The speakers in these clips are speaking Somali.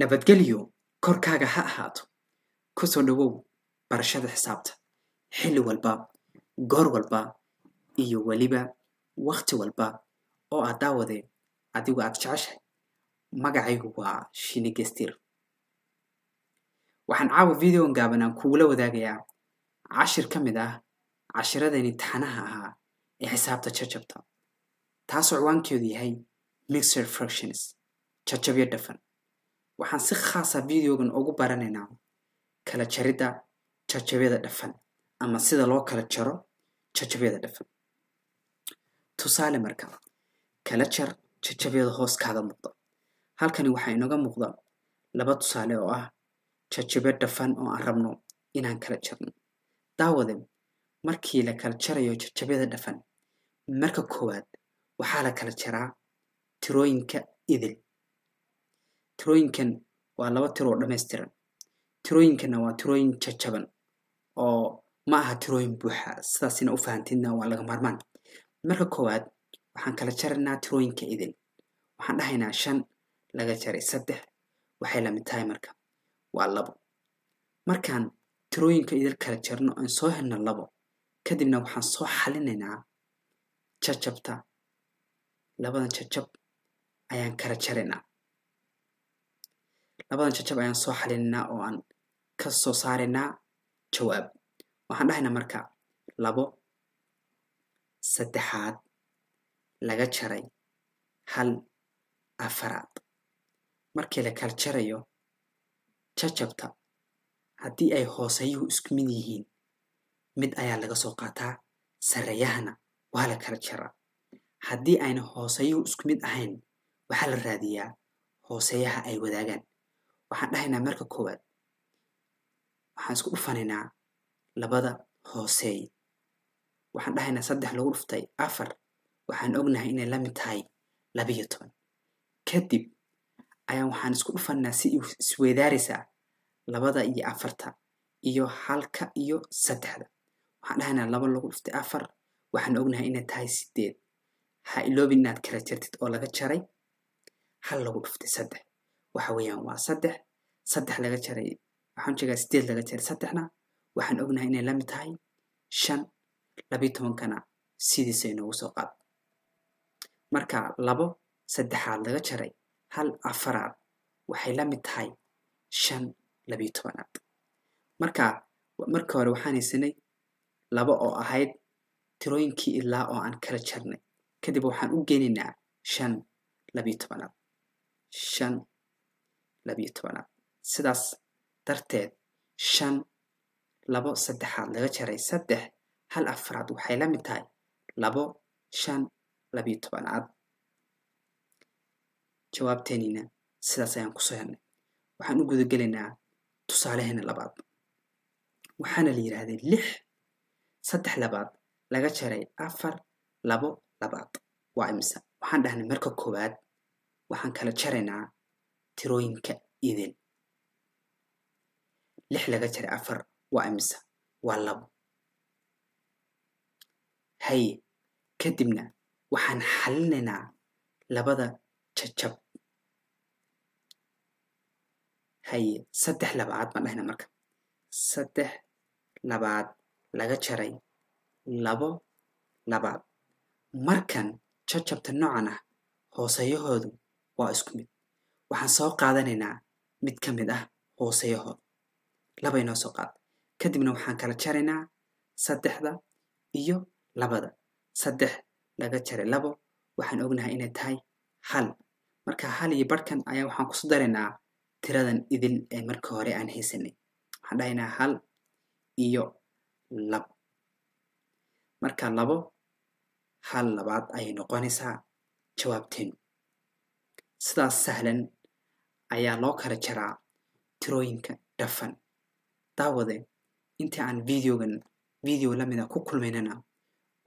nabadgelyo korkaaga ha ahaato ku soo dhawow barashada xisaabta xilli walba goor walba iyo weliba waqti walba oo aad daawade adigu aad jeceshahay magacaygu waa Shini Gestir waxaan caawa videoon gaaban aan kugula wadaagayaa cashir ka mid ah cashiradeenii taxanaha ahaa ee xisaabta jajabta taasoo ciwaankeedu yahay mixed fractions jajabyo dhafan waxaan si khaas ah videogan ugu baranaynaa kala jaridda jajabyada dhafan ama sida loo kala jaro jajabyada dhafan tusaale marka kala jar jajabyada hooskaada muuqda halkani waxaa inooga muuqda laba tusaale oo ah jajabyo dhafan oo aan rabno inaan kala jarno daawade markii la kala jarayo jajabyada dhafan marka koowaad waxaa la kala jaraa tirooyinka idil tirooyinkan waa laba tiro oo dhammaystiran tirooyinkana waa tirooyin jajaban oo ma aha tirooyin buuxa sidaasina u fahantiidna waa laga maarmaan marka koowaad waxaan kala jaraynaa tirooyinka idil waxaan dhahaynaa 5 laga jaray 3 waxay la mid tahay marka waa 2 markaan tirooyinka idil kala jarno aan soo helno 2 kadibna waxaan soo xalinaynaa jajabta labadan jajab ayaan kala jaraynaa labadan jajab ayaan soo xalinaynaa oo aan ka soo saaraynaa jawaab waxaan dhahaynaa marka 2 saddexaad laga jaray 1 afaraad markii la kala jarayo jajabta haddii ay hoosayuhu isku mid yihiin mid ayaa laga soo qaataa sarreeyahana waa la kala jaraa haddii ayna hoosayuhu isku mid ahayn waxaa la raadiyaa hoosayaha ay wadaagaan waxaan dhahaynaa marka koowaad waxaan isku dhufanaynaa labada hooseey waxaan dhahaynaa 3 lagu dhuftay 4 waxaan ognahay inay la mid tahay 12 kadib ayaan waxaan isku dhufanaa si isweydaaraysaa 2 iyo 4 iyo 1 iyo 3 waxaan dhahaynaa 2 lagu dhuftay 4 waxaan ognahay inay tahay 8 ha iloobin inaad kala jartid oo laga jaray 1 lagu dhuftay 3 waxa weeyaan waa 3 laga jaray waxaan jeegaa 8 laga jaray 3na waxaan ognahay inay la mid tahay 5 12kana sidiisa inoogu soo qaad marka 2 saddexaad laga jaray 1 afaraad waxay la mid tahay 5 12aad marka hore waxaan haysanay 2 oo ahayd tirooyinkii ilaa oo aan kala jarnay kadib waxaan u geenaynaa 5 12aad 5 12aad sidaas darteed 5 2 saddexaad laga jaray 3 1 afaraad waxay la mid tahay 2 5 12aad jawaabteennina sidaas ayaan ku soo helnay waxaan u gudagelaynaa tusaalaheena labaad waxaana la yidhaahday 6 3 labaad laga jaray 4 2 labaad waa imisa waxaan dhahnay marka koowaad waxaan kala jaraynaa tirooyinka idil 6 laga jaray 4 waa imisa waa 2 haye kadibna waxaan xalinaynaa labada jajab haye 3 labaad baan dhahnaa marka 3 labaad laga jaray 2 labaad markan jajabta noocan ah hoosayahoodu waa isku mid waxaan soo qaadanaynaa mid ka mid ah hoosayahooda 2 inoo soo qaad kadibna waxaan kala jaraynaa 3 iyo 2 3 laga jaray 2 waxaan ognahay inay tahay 1 marka 1 iyo barhkan ayaa waxaan kusoo daraynaa tiradan idil ee marka hore aan haysanay waxaan dhahaynaa 1 iyo 2 marka 2 1 labaad ayay noqonaysaa jawaabteenu sidaas sahlan ayaa loo kala jaraa tirooyinka dhafan daawade intii aan video lamida ku kulmaynana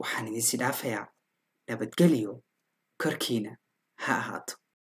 waxaan idinsi dhaafayaa nabadgelyo korkiina ha ahaato